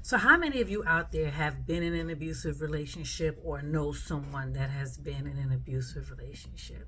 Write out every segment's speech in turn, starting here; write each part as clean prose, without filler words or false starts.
So, how many of you out there have been in an abusive relationship or know someone that has been in an abusive relationship?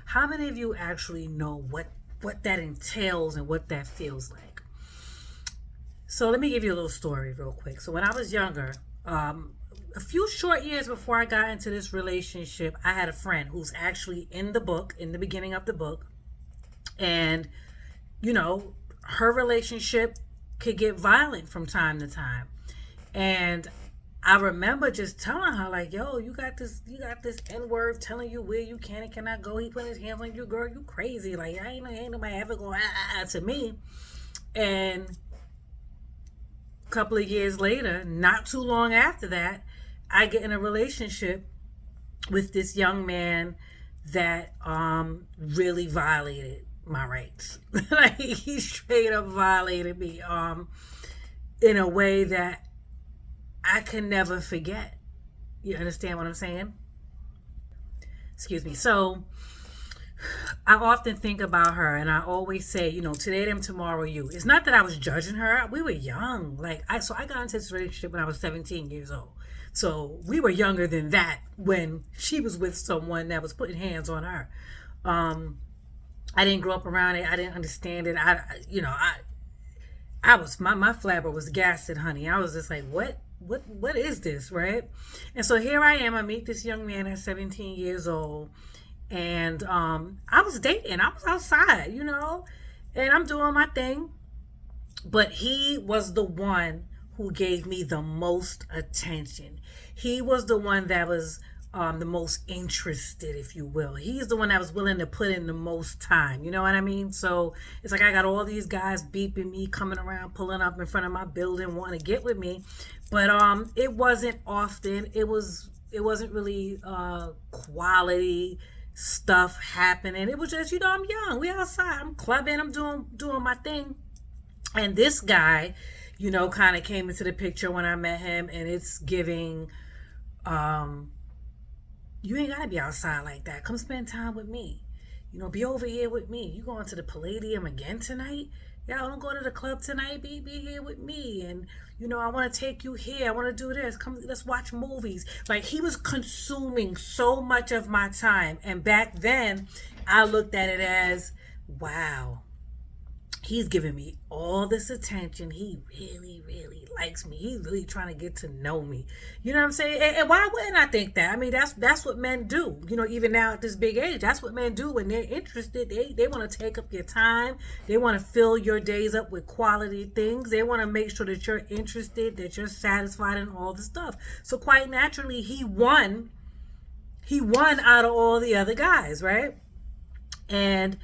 How many of you actually know what that entails and what that feels like? So, let me give you a little story real quick. So, when I was younger, a few short years before I got into this relationship, I had a friend who's actually in the book, in the beginning of the book, and you know, her relationship could get violent from time to time. And I remember just telling her, like, yo, you got this N word telling you where you can and cannot go. He put his hands on you, girl, you crazy. Like, ain't nobody ever going to me. And a couple of years later, not too long after that, I get in a relationship with this young man that really violated my rights. Like, he straight up violated me in a way that I can never forget. You understand what I'm saying? Excuse me. So I often think about her and I always say, today them, tomorrow you. It's not that I was judging her. We were young. I got into this relationship when I was 17 years old. So we were younger than that when she was with someone that was putting hands on her. I didn't grow up around it. I didn't understand it. I was my flabber was gassed, honey. I was just like, what is this, right? And so here I am. I meet this young man at 17 years old, and I was dating. I was outside, and I'm doing my thing. But he was the one who gave me the most attention. He was the one that was the most interested, if you will. He's the one that was willing to put in the most time. You know what I mean? So it's like I got all these guys beeping me, coming around, pulling up in front of my building, wanting to get with me. But it wasn't often. It wasn't really quality stuff happening. It was just, I'm young. We outside. I'm clubbing. I'm doing my thing. And this guy, kind of came into the picture when I met him, and it's giving. You ain't gotta be outside like that. Come spend time with me. Be over here with me. You going to the Palladium again tonight? Y'all don't go to the club tonight. Be here with me. And I want to take you here. I want to do this. Come, let's watch movies. Like, he was consuming so much of my time. And back then, I looked at it as, wow, he's giving me all this attention. He really, really likes me. He's really trying to get to know me. You know what I'm saying? And why wouldn't I think that? I mean, that's what men do. Even now at this big age, that's what men do when they're interested. They want to take up your time. They want to fill your days up with quality things. They want to make sure that you're interested, that you're satisfied, and all the stuff. So quite naturally, he won. He won out of all the other guys, right? And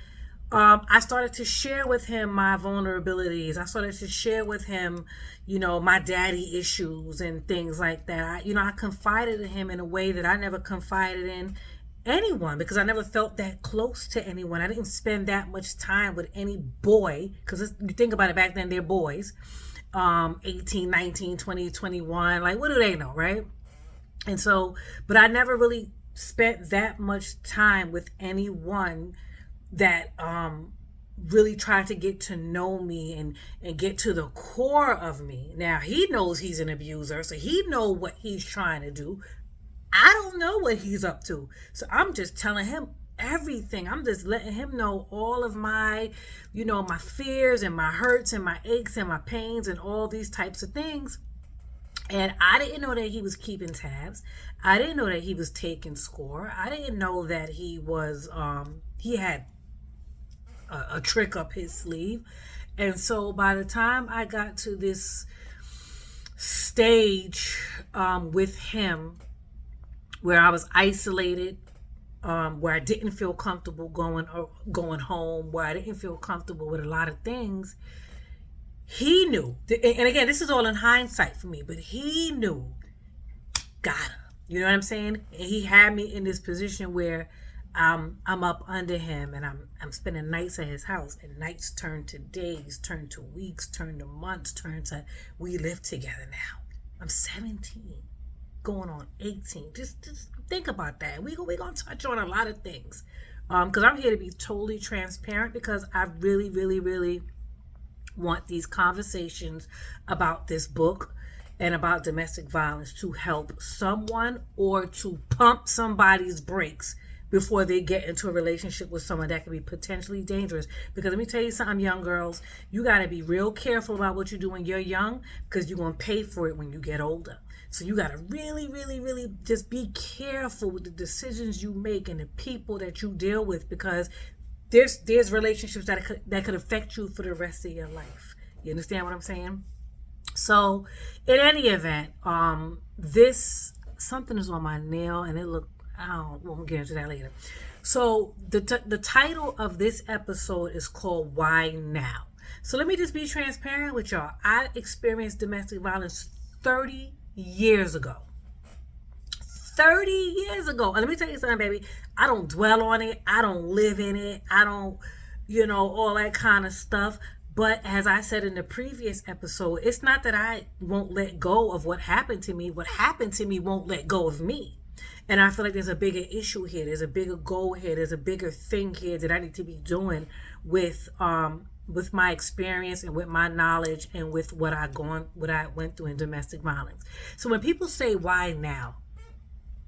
I started to share with him my vulnerabilities. I started to share with him, my daddy issues and things like that. I confided in him in a way that I never confided in anyone, because I never felt that close to anyone. I didn't spend that much time with any boy, because you think about it, back then they're boys, 18, 19, 20, 21. Like, what do they know, right? And so, but I never really spent that much time with anyone that really tried to get to know me and get to the core of me. Now, he knows he's an abuser, so he know what he's trying to do. I don't know what he's up to. So I'm just telling him everything. I'm just letting him know all of my, my fears and my hurts and my aches and my pains and all these types of things. And I didn't know that he was keeping tabs. I didn't know that he was taking score. I didn't know that he was, he had a trick up his sleeve. And so by the time I got to this stage with him, where I was isolated, where I didn't feel comfortable going home, where I didn't feel comfortable with a lot of things, he knew. And again, this is all in hindsight for me, but he knew, got her. You know what I'm saying? And he had me in this position where I'm up under him, and I'm spending nights at his house, and nights turn to days, turn to weeks, turn to months, turn to, we live together now. I'm 17, going on 18. Just think about that. We're gonna touch on a lot of things, because I'm here to be totally transparent, because I really, really, really want these conversations about this book and about domestic violence to help someone or to pump somebody's brakes before they get into a relationship with someone that can be potentially dangerous. Because let me tell you something, young girls, you got to be real careful about what you do when you're young, because you're going to pay for it when you get older. So you got to really, really, really just be careful with the decisions you make and the people that you deal with, because there's relationships that could affect you for the rest of your life. You understand what I'm saying? So, in any event, this something is on my nail, and it looked. We'll get into that later. So, the title of this episode is called "Why Now." So, let me just be transparent with y'all. I experienced domestic violence 30 years ago. 30 years ago. And let me tell you something, baby. I don't dwell on it. I don't live in it. I don't, all that kind of stuff. But as I said in the previous episode, it's not that I won't let go of what happened to me. What happened to me won't let go of me. And I feel like there's a bigger issue here. There's a bigger goal here. There's a bigger thing here that I need to be doing with my experience and with my knowledge and with what I went through in domestic violence. So when people say, why now?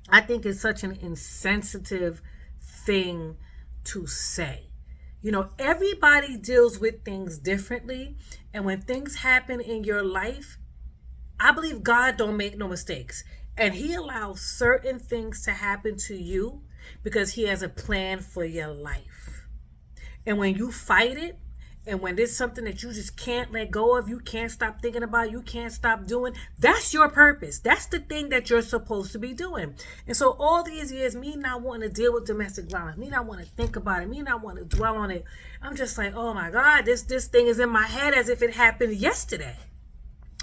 I think it's such an insensitive thing to say. Everybody deals with things differently. And when things happen in your life, I believe God don't make no mistakes. And he allows certain things to happen to you because he has a plan for your life. And when you fight it, and when there's something that you just can't let go of, you can't stop thinking about, you can't stop doing, that's your purpose. That's the thing that you're supposed to be doing. And so all these years, me not wanting to deal with domestic violence, me not wanting to think about it, me not wanting to dwell on it, I'm just like, oh my God, this thing is in my head as if it happened yesterday.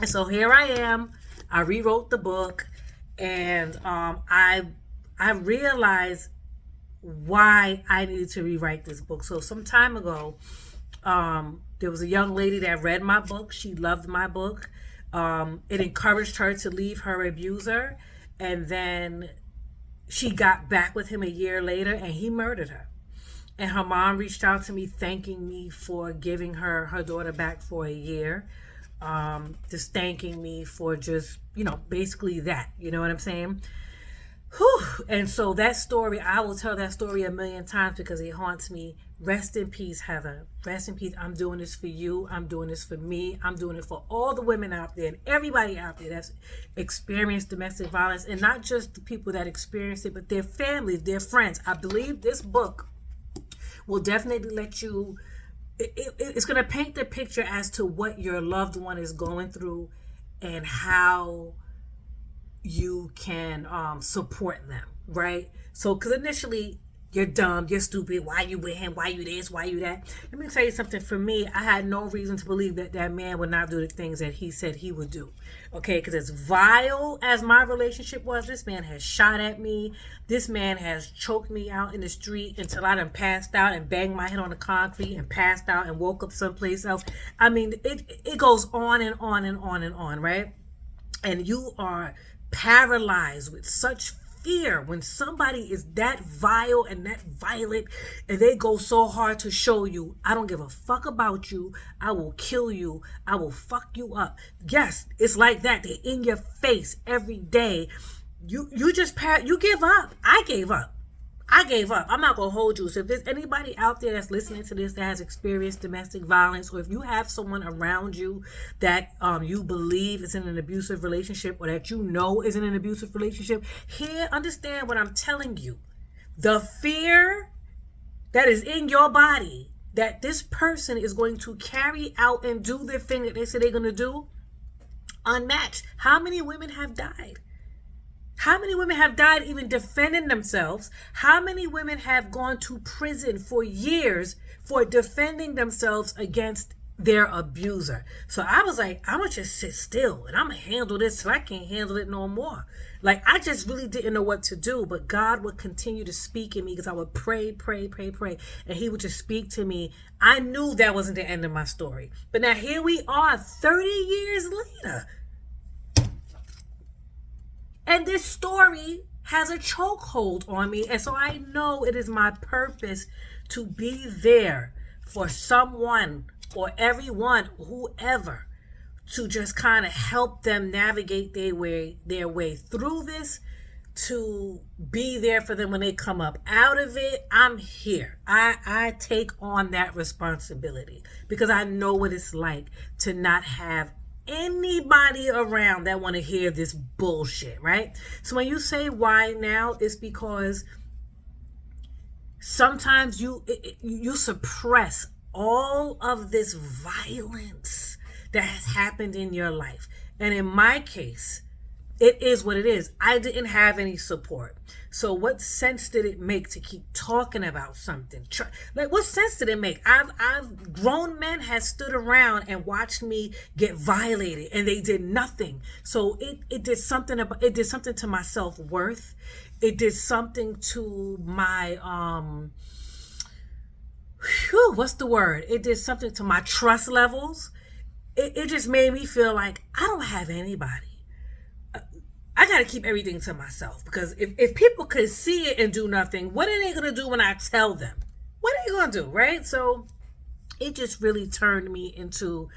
And so here I am. I rewrote the book, and I realized why I needed to rewrite this book. So some time ago, there was a young lady that read my book. She loved my book. It encouraged her to leave her abuser. And then she got back with him a year later, and he murdered her. And her mom reached out to me thanking me for giving her daughter back for a year. Just thanking me for just, basically that. You know what I'm saying? Whew. And so that story, I will tell that story a million times because it haunts me. Rest in peace, Heather. Rest in peace. I'm doing this for you. I'm doing this for me. I'm doing it for all the women out there and everybody out there that's experienced domestic violence, and not just the people that experience it, but their families, their friends. I believe this book will definitely let you, it's going to paint the picture as to what your loved one is going through and how you can support them, right? So, because initially, you're dumb, you're stupid, why you with him, why you this, why you that. Let me tell you something. For me, I had no reason to believe that that man would not do the things that he said he would do. Okay, because as vile as my relationship was, this man has shot at me. This man has choked me out in the street until I done passed out and banged my head on the concrete and passed out and woke up someplace else. I mean, it goes on and on and on and on, right? And you are paralyzed with such fear when somebody is that vile and that violent, and they go so hard to show you, I don't give a fuck about you, I will kill you, I will fuck you up. Yes, it's like that. They're in your face every day. You give up. I gave up. I'm not going to hold you. So if there's anybody out there that's listening to this that has experienced domestic violence, or if you have someone around you that you believe is in an abusive relationship, or that you know is in an abusive relationship, understand what I'm telling you. The fear that is in your body that this person is going to carry out and do the thing that they say they're going to do, unmatched. How many women have died? How many women have died even defending themselves? How many women have gone to prison for years for defending themselves against their abuser? So I was like, I'm going to just sit still and I'm going to handle this till I can't handle it no more. Like, I just really didn't know what to do, but God would continue to speak in me because I would pray. And he would just speak to me. I knew that wasn't the end of my story. But now here we are 30 years later. And this story has a chokehold on me. And so I know it is my purpose to be there for someone or everyone, whoever, to just kind of help them navigate their way through this, to be there for them when they come up out of it. I'm here. I take on that responsibility because I know what it's like to not have anybody around that want to hear this bullshit, right? So when you say why now, it's because sometimes you suppress all of this violence that has happened in your life. And in my case, it is what it is. I didn't have any support. So what sense did it make to keep talking about something? Like, what sense did it make? I've grown men have stood around and watched me get violated and they did nothing. So it did something to my self-worth. It did something to my what's the word? It did something to my trust levels. It just made me feel like I don't have anybody. I got to keep everything to myself, because if people could see it and do nothing, what are they going to do when I tell them? What are you going to do, right? So it just really turned me into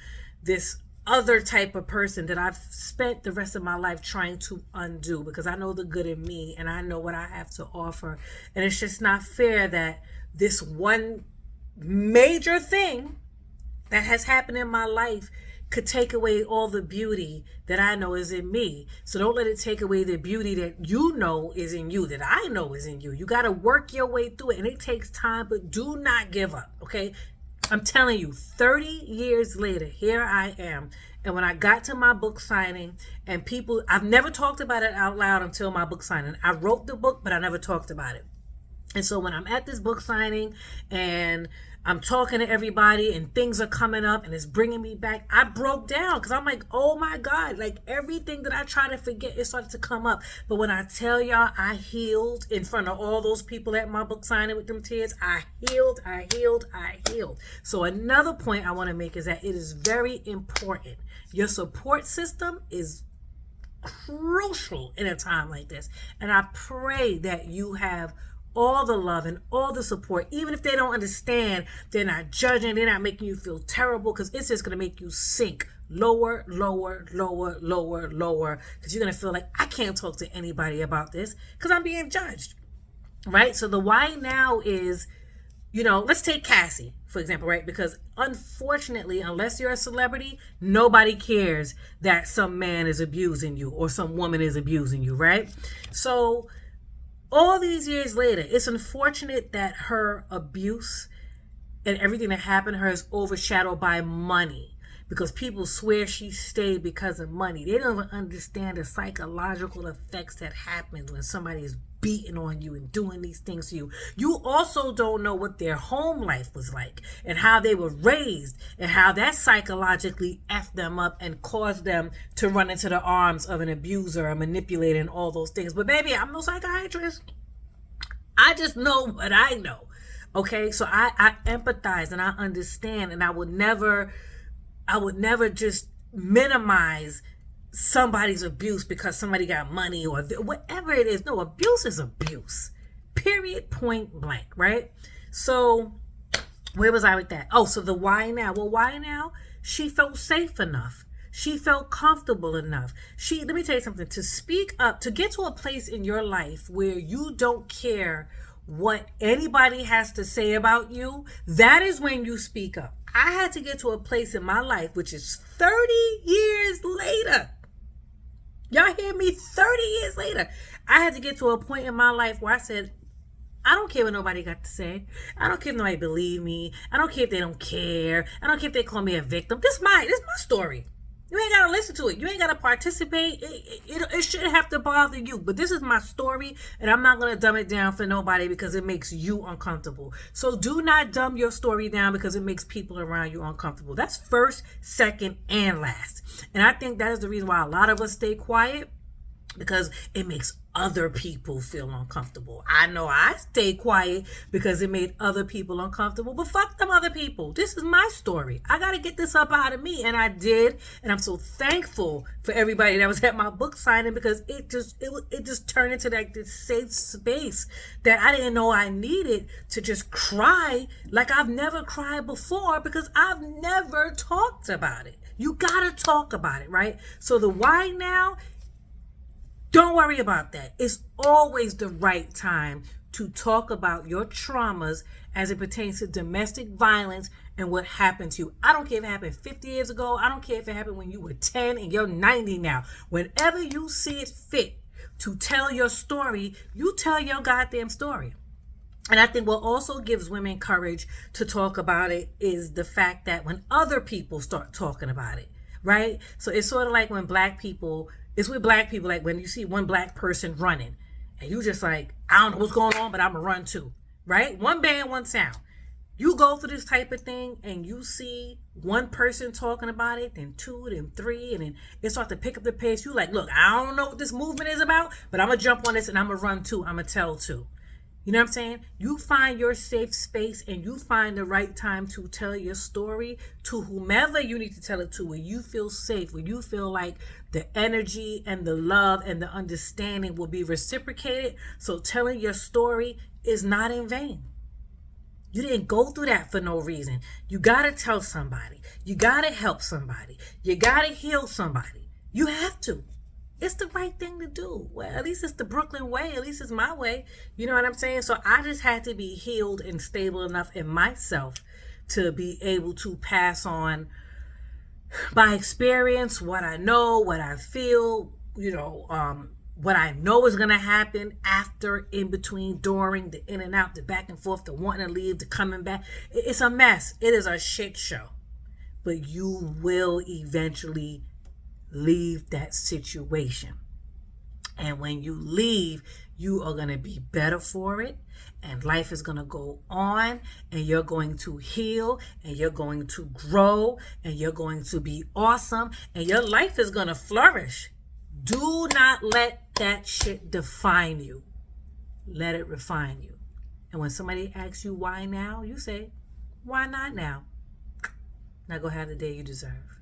this other type of person that I've spent the rest of my life trying to undo, because I know the good in me and I know what I have to offer. And it's just not fair that this one major thing that has happened in my life could take away all the beauty that I know is in me. So don't let it take away the beauty that you know is in you, that I know is in you. You got to work your way through it, and it takes time, but do not give up, okay? I'm telling you, 30 years later, here I am. And when I got to my book signing, and people, I've never talked about it out loud until my book signing. I wrote the book, but I never talked about it. And so when I'm at this book signing and I'm talking to everybody and things are coming up and it's bringing me back, I broke down because I'm like, oh my God, like everything that I try to forget, it started to come up. But when I tell y'all I healed in front of all those people at my book signing with them tears, I healed. So another point I want to make is that it is very important. Your support system is crucial in a time like this. And I pray that you have all the love and all the support, even if they don't understand. They're not judging, they're not making you feel terrible, because it's just going to make you sink lower, because you're going to feel like, I can't talk to anybody about this because I'm being judged, right? So the why now is, let's take Cassie, for example, right? Because unfortunately, unless you're a celebrity, nobody cares that some man is abusing you or some woman is abusing you, right? So all these years later, it's unfortunate that her abuse and everything that happened to her is overshadowed by money, because people swear she stayed because of money. They don't even understand the psychological effects that happens when somebody is beating on you and doing these things to you. You also don't know what their home life was like and how they were raised and how that psychologically effed them up and caused them to run into the arms of an abuser, a manipulator, and all those things. But baby, I'm no psychiatrist. I just know what I know. Okay, so I empathize and I understand, and I would never just minimize somebody's abuse because somebody got money or whatever it is. No, abuse is abuse. Period, point blank, right? So where was I with that? Oh, so the why now? Well, why now? She felt safe enough. She felt comfortable enough. Let me tell you something, to speak up, to get to a place in your life where you don't care what anybody has to say about you, that is when you speak up. I had to get to a place in my life, which is 30 years later. Y'all hear me? 30 years later. I had to get to a point in my life where I said, I don't care what nobody got to say. I don't care if nobody believe me. I don't care if they don't care. I don't care if they call me a victim. This is my story. You ain't got to listen to it. You ain't got to participate. It shouldn't have to bother you. But this is my story, and I'm not going to dumb it down for nobody because it makes you uncomfortable. So do not dumb your story down because it makes people around you uncomfortable. That's first, second, and last. And I think that is the reason why a lot of us stay quiet, because it makes other people feel uncomfortable. I know I stayed quiet because it made other people uncomfortable, but fuck them other people. This is my story. I got to get this up out of me, and I did, and I'm so thankful for everybody that was at my book signing, because it just turned into like this safe space that I didn't know I needed to just cry like I've never cried before, because I've never talked about it. You got to talk about it, right? So the why now, don't worry about that. It's always the right time to talk about your traumas as it pertains to domestic violence and what happened to you. I don't care if it happened 50 years ago. I don't care if it happened when you were 10 and you're 90 now. Whenever you see it fit to tell your story, you tell your goddamn story. And I think what also gives women courage to talk about it is the fact that when other people start talking about it, right? So it's sort of like when it's with black people, like when you see one black person running and you just like, I don't know what's going on, but I'm gonna run too, right? One band, one sound. You go through this type of thing and you see one person talking about it, then two, then three, and then it starts to pick up the pace. You like, look, I don't know what this movement is about, but I'm gonna jump on this and I'm gonna run too. I'm gonna tell too. You know what I'm saying? You find your safe space and you find the right time to tell your story to whomever you need to tell it to, where you feel safe, where you feel like the energy and the love and the understanding will be reciprocated. So telling your story is not in vain. You didn't go through that for no reason. You got to tell somebody. You got to help somebody. You got to heal somebody. You have to. It's the right thing to do. Well, at least it's the Brooklyn way. At least it's my way. You know what I'm saying? So I just had to be healed and stable enough in myself to be able to pass on my experience, what I know, what I feel, what I know is going to happen after, in between, during, the in and out, the back and forth, the wanting to leave, the coming back. It's a mess. It is a shit show. But you will eventually leave that situation. And when you leave, you are going to be better for it, and life is going to go on, and you're going to heal, and you're going to grow, and you're going to be awesome, and your life is going to flourish. Do not let that shit define you. Let it refine you. And when somebody asks you why now, you say, why not now? Now go have the day you deserve.